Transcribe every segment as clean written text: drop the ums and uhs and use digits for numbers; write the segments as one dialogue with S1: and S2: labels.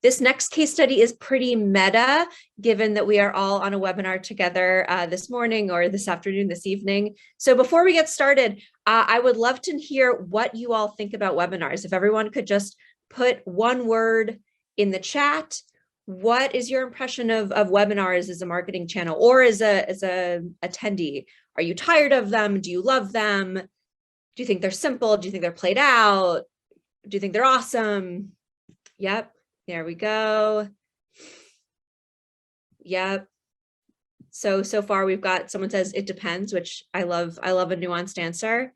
S1: This next case study is pretty meta, given that we are all on a webinar together this morning or this afternoon, this evening. So before we get started, I would love to hear what you all think about webinars. If everyone could just put one word in the chat. What is your impression of webinars as a marketing channel or as a attendee? Are you tired of them? Do you love them? Do you think they're simple? Do you think they're played out? Do you think they're awesome? Yep, there we go. Yep. So far we've got, someone says it depends, which I love a nuanced answer.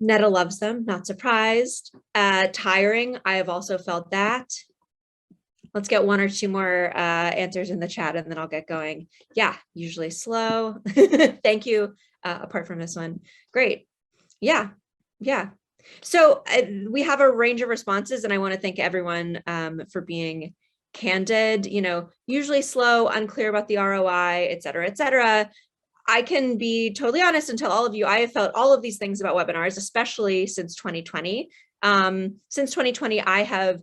S1: Netta loves them, not surprised. Tiring, I have also felt that. Let's get one or two more answers in the chat and then I'll get going. Yeah, usually slow. Thank you, apart from this one. Great. Yeah. So we have a range of responses and I want to thank everyone for being candid, usually slow, unclear about the ROI, et cetera, et cetera. I can be totally honest and tell all of you, I have felt all of these things about webinars, especially since 2020. Since 2020, I have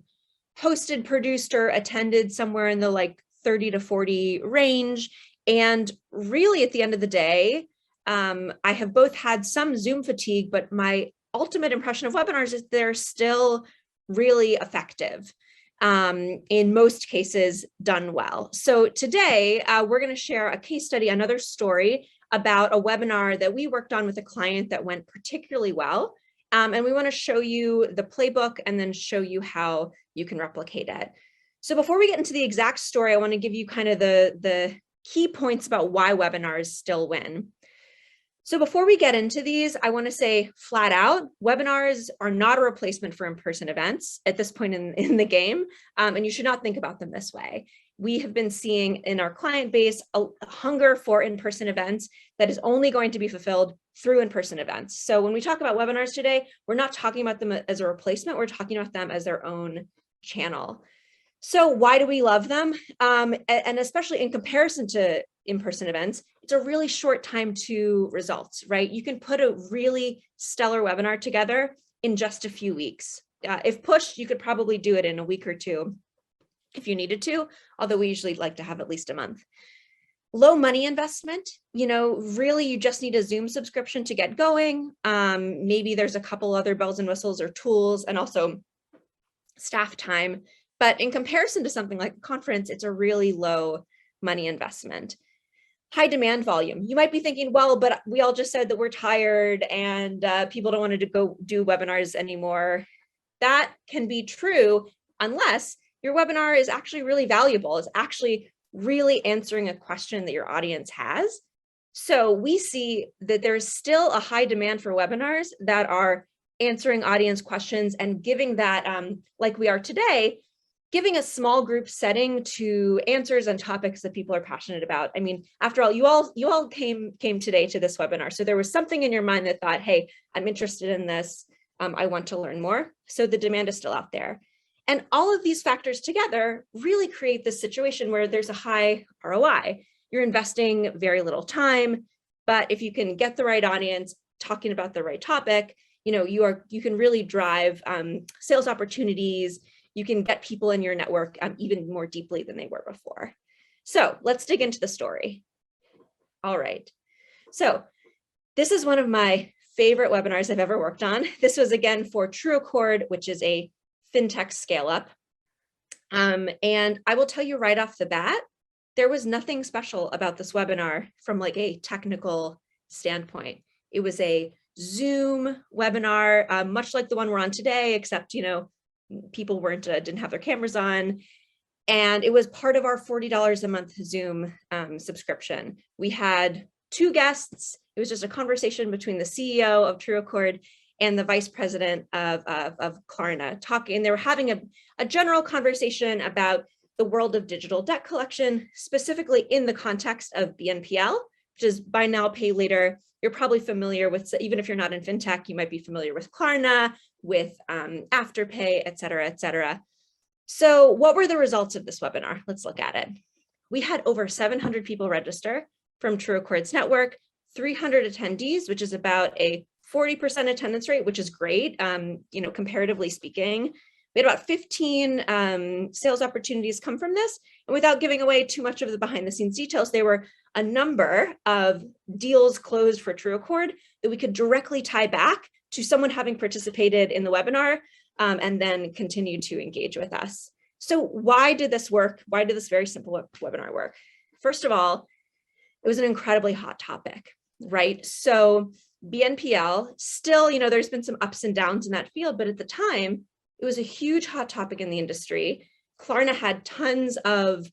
S1: hosted, produced, or attended somewhere in the like 30 to 40 range. And really at the end of the day, I have both had some Zoom fatigue, but my ultimate impression of webinars is they're still really effective. In most cases done well. So today we're going to share a case study, another story about a webinar that we worked on with a client that went particularly well. And we want to show you the playbook and then show you how you can replicate it. So before we get into the exact story, I want to give you kind of the key points about why webinars still win. So before we get into these, I want to say flat out, webinars are not a replacement for in-person events at this point in the game, and you should not think about them this way. We have been seeing in our client base a hunger for in-person events that is only going to be fulfilled through in-person events. So when we talk about webinars today, we're not talking about them as a replacement, we're talking about them as their own channel. So why do we love them? And especially in comparison to in-person events, it's a really short time to results, right? You can put a really stellar webinar together in just a few weeks. If pushed, you could probably do it in a week or two if you needed to, although we usually like to have at least a month. Low money investment, really you just need a Zoom subscription to get going. Maybe there's a couple other bells and whistles or tools and also staff time. But in comparison to something like a conference, it's a really low money investment. High demand volume. You might be thinking, well, but we all just said that we're tired and people don't want to go do webinars anymore. That can be true unless your webinar is actually really valuable. It's actually really answering a question that your audience has. So we see that there's still a high demand for webinars that are answering audience questions and giving that, like we are today, giving a small group setting to answers and topics that people are passionate about. I mean, after all, you all came today to this webinar. So there was something in your mind that thought, hey, I'm interested in this. I want to learn more. So the demand is still out there. And all of these factors together really create this situation where there's a high ROI. You're investing very little time, but if you can get the right audience talking about the right topic, you can really drive sales opportunities. You can get people in your network even more deeply than they were before. So let's dig into the story. All right. So this is one of my favorite webinars I've ever worked on. This was again for TrueAccord, which is a fintech scale up. And I will tell you right off the bat, there was nothing special about this webinar from like a technical standpoint. It was a Zoom webinar, much like the one we're on today, except, people didn't have their cameras on. And it was part of our $40 a month Zoom subscription. We had two guests. It was just a conversation between the CEO of TrueAccord and the vice president of Klarna talking. They were having a general conversation about the world of digital debt collection, specifically in the context of BNPL, which is buy now, pay later. You're probably familiar with, even if you're not in fintech, you might be familiar with Klarna, with Afterpay, et cetera, et cetera. So what were the results of this webinar? Let's look at it. We had over 700 people register from TrueAccord's network, 300 attendees, which is about a 40% attendance rate, which is great, comparatively speaking. We had about 15 sales opportunities come from this. And without giving away too much of the behind the scenes details, there were a number of deals closed for TrueAccord that we could directly tie back to someone having participated in the webinar and then continue to engage with us. So why did this work? Why did this very simple webinar work? First of all, it was an incredibly hot topic, right? So BNPL still, there's been some ups and downs in that field, but at the time, it was a huge hot topic in the industry. Klarna had tons of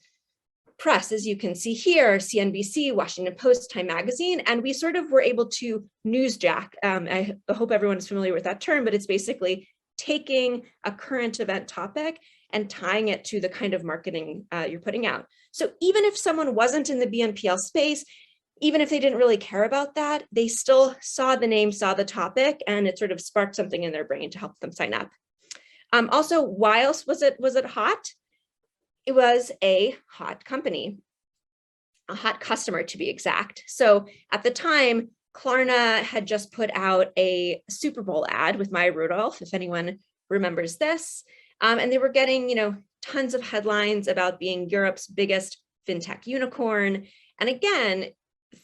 S1: press, as you can see here, CNBC, Washington Post, Time Magazine, and we sort of were able to newsjack. I hope everyone is familiar with that term, but it's basically taking a current event topic and tying it to the kind of marketing you're putting out. So even if someone wasn't in the BNPL space, even if they didn't really care about that, they still saw the name, saw the topic, and it sort of sparked something in their brain to help them sign up. Also, why else was it hot? It was a hot company, a hot customer to be exact. So at the time, Klarna had just put out a Super Bowl ad with Maya Rudolph, if anyone remembers this. And they were getting, tons of headlines about being Europe's biggest fintech unicorn. And again,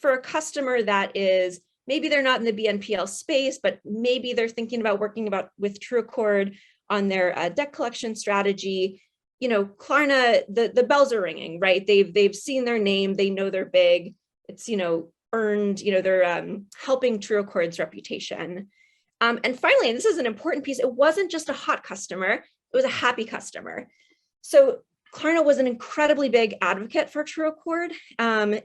S1: for a customer that is, maybe they're not in the BNPL space, but maybe they're thinking about working with TrueAccord on their debt collection strategy, Klarna, the bells are ringing, right? They've seen their name, they know they're big. It's, earned, they're helping TrueAccord's reputation. And finally, and this is an important piece, it wasn't just a hot customer, it was a happy customer. So Klarna was an incredibly big advocate for TrueAccord.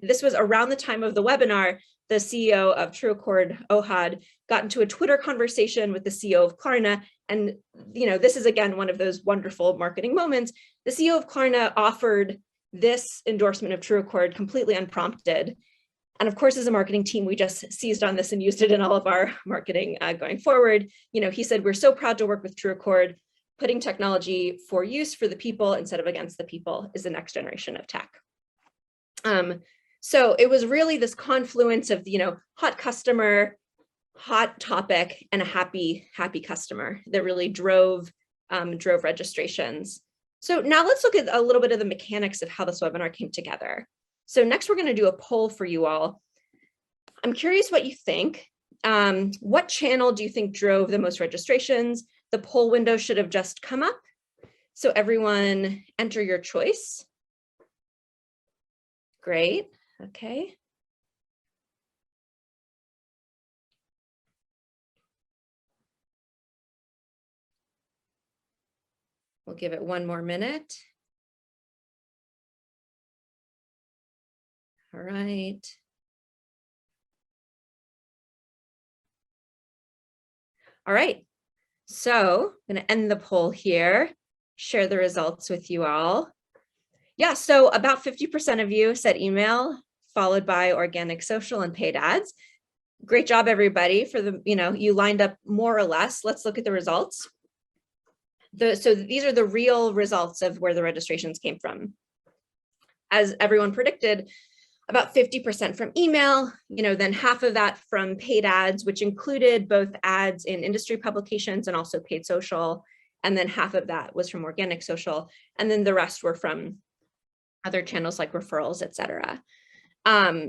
S1: This was around the time of the webinar. The CEO of TrueAccord, Ohad, got into a Twitter conversation with the CEO of Klarna. And, this is, again, one of those wonderful marketing moments. The CEO of Klarna offered this endorsement of TrueAccord completely unprompted. And of course, as a marketing team, we just seized on this and used it in all of our marketing going forward. He said, we're so proud to work with TrueAccord. Putting technology for use for the people instead of against the people is the next generation of tech. So it was really this confluence of, hot customer, hot topic, and a happy customer that really drove registrations. So now let's look at a little bit of the mechanics of how this webinar came together. So next we're going to do a poll for you all. I'm curious what you think. What channel do you think drove the most registrations? The poll window should have just come up. So everyone enter your choice. Great, okay. We'll give it one more minute. All right. All right. So I'm going to end the poll here, share the results with you all. Yeah, so about 50% of you said email, followed by organic social and paid ads. Great job, everybody, for you lined up more or less. Let's look at the results. So these are the real results of where the registrations came from. As everyone predicted, about 50% from email, then half of that from paid ads, which included both ads in industry publications and also paid social. And then half of that was from organic social. And then the rest were from other channels like referrals, et cetera.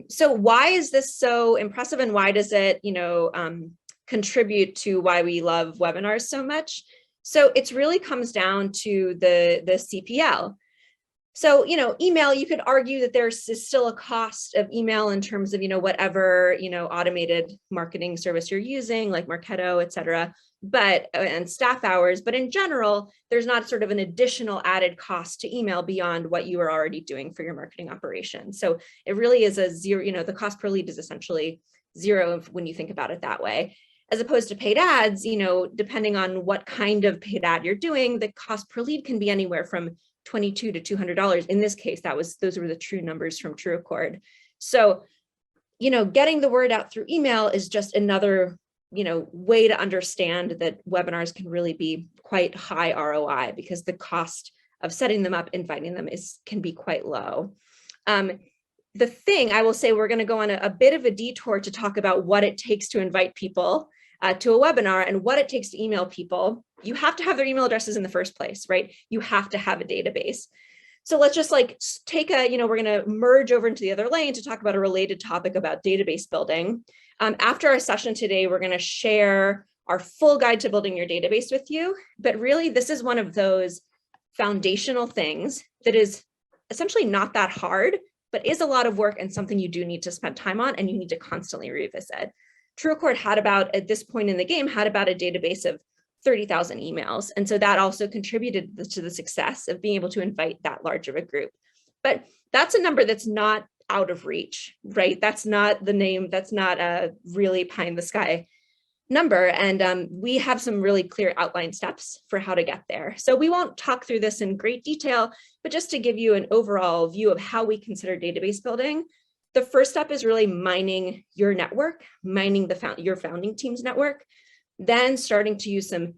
S1: So why is this so impressive and why does it, contribute to why we love webinars so much? So it really comes down to the CPL. So, email, you could argue that there's still a cost of email in terms of, whatever, automated marketing service you're using, like Marketo, et cetera, and staff hours. But in general, there's not sort of an additional added cost to email beyond what you are already doing for your marketing operation. So it really is a zero, the cost per lead is essentially zero when you think about it that way. As opposed to paid ads, depending on what kind of paid ad you're doing, the cost per lead can be anywhere from $22 to $200. In this case, those were the true numbers from TrueAccord. So, getting the word out through email is just another, way to understand that webinars can really be quite high ROI because the cost of setting them up, inviting them can be quite low. The thing I will say, we're going to go on a bit of a detour to talk about what it takes to invite people to a webinar and what it takes to email people, you have to have their email addresses in the first place, right? You have to have a database. So let's just like take a, we're going to merge over into the other lane to talk about a related topic about database building. After our session today, we're going to share our full guide to building your database with you. But really, this is one of those foundational things that is essentially not that hard, but is a lot of work and something you do need to spend time on and you need to constantly revisit. TrueAccord had about, at this point in the game, had about a database of 30,000 emails. And so that also contributed to the success of being able to invite that large of a group. But that's a number that's not out of reach, right? That's not the name, that's not a really pie in the sky number. And we have some really clear outline steps for how to get there. So we won't talk through this in great detail, but just to give you an overall view of how we consider database building, the first step is really mining your network, mining your founding team's network, then starting to use some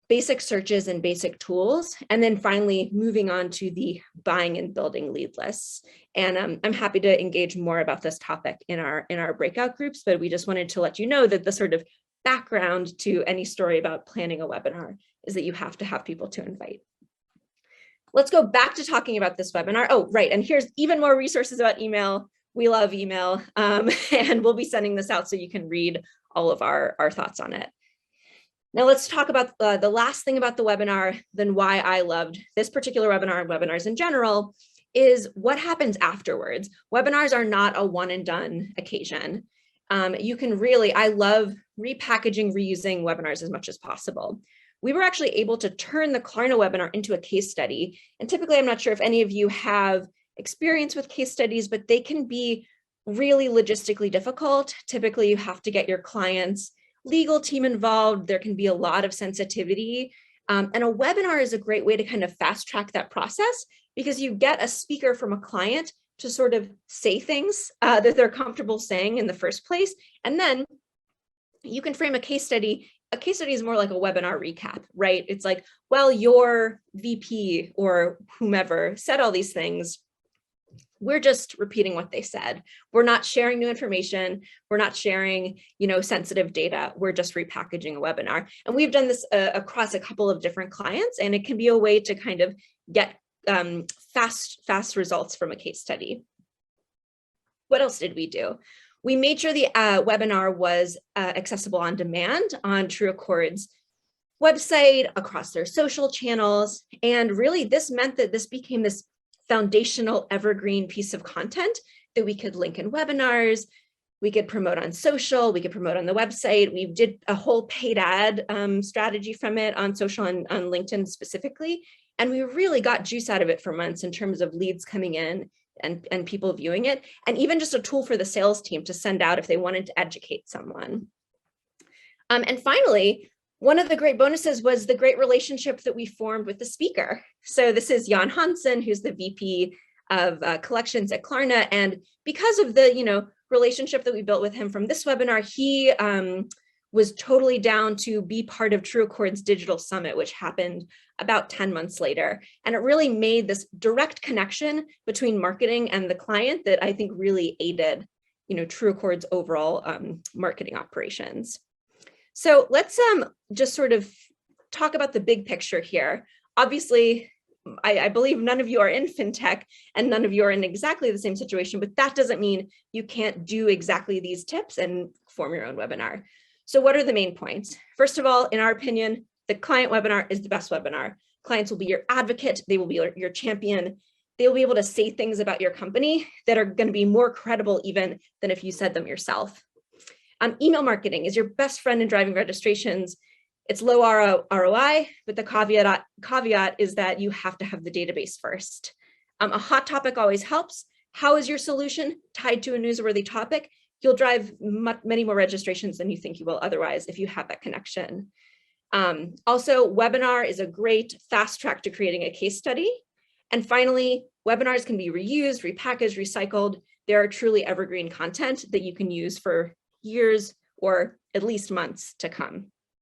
S1: basic searches and basic tools, and then finally moving on to the buying and building lead lists. And I'm happy to engage more about this topic in our breakout groups, but we just wanted to let you know that the sort of background to any story about planning a webinar is that you have to have people to invite. Let's go back to talking about this webinar. Oh, right, and here's even more resources about email. We love email, and we'll be sending this out so you can read all of our thoughts on it. Now let's talk about the last thing about the webinar, then why I loved this particular webinar and webinars in general, is what happens afterwards. Webinars are not a one and done occasion. You can really, I love repackaging, reusing webinars as much as possible. We were actually able to turn the Klarna webinar into a case study. And typically, I'm not sure if any of you have experience with case studies, but they can be really logistically difficult. Typically, you have to get your client's legal team involved. There can be a lot of sensitivity. And a webinar is a great way to kind of fast track that process because you get a speaker from a client to sort of say things that they're comfortable saying in the first place. And then you can frame a case study. A case study is more like a webinar recap, right? It's like, well, your VP or whomever said all these things. We're just repeating what they said. We're not sharing new information. We're not sharing, sensitive data. We're just repackaging a webinar. And we've done this across a couple of different clients, and it can be a way to kind of get fast results from a case study. What else did we do? We made sure the webinar was accessible on demand on TrueAccord's website, across their social channels. And really this meant that this became this foundational evergreen piece of content that we could link in webinars, we could promote on social, we could promote on the website. We did a whole paid ad strategy from it on social and on LinkedIn specifically. And we really got juice out of it for months in terms of leads coming in and people viewing it, and even just a tool for the sales team to send out if they wanted to educate someone. And finally, one of the great bonuses was the great relationship that we formed with the speaker. So this is Jan Hansen, who's the VP of collections at Klarna. And because of the relationship that we built with him from this webinar, he was totally down to be part of TrueAccord's digital summit, which happened about 10 months later. And it really made this direct connection between marketing and the client that I think really aided TrueAccord's overall marketing operations. So let's just sort of talk about the big picture here. Obviously, I believe none of you are in fintech and none of you are in exactly the same situation, but that doesn't mean you can't do exactly these tips and form your own webinar. So what are the main points? First of all, in our opinion, the client webinar is the best webinar. Clients will be your advocate. They will be your champion. They will be able to say things about your company that are going to be more credible even than if you said them yourself. Email marketing is your best friend in driving registrations. It's low ROI, but the caveat is that you have to have the database first. A hot topic always helps. How is your solution tied to a newsworthy topic? You'll drive many more registrations than you think you will otherwise if you have that connection. Also, webinar is a great fast track to creating a case study. And finally, webinars can be reused, repackaged, recycled. They are truly evergreen content that you can use for years or at least months to come.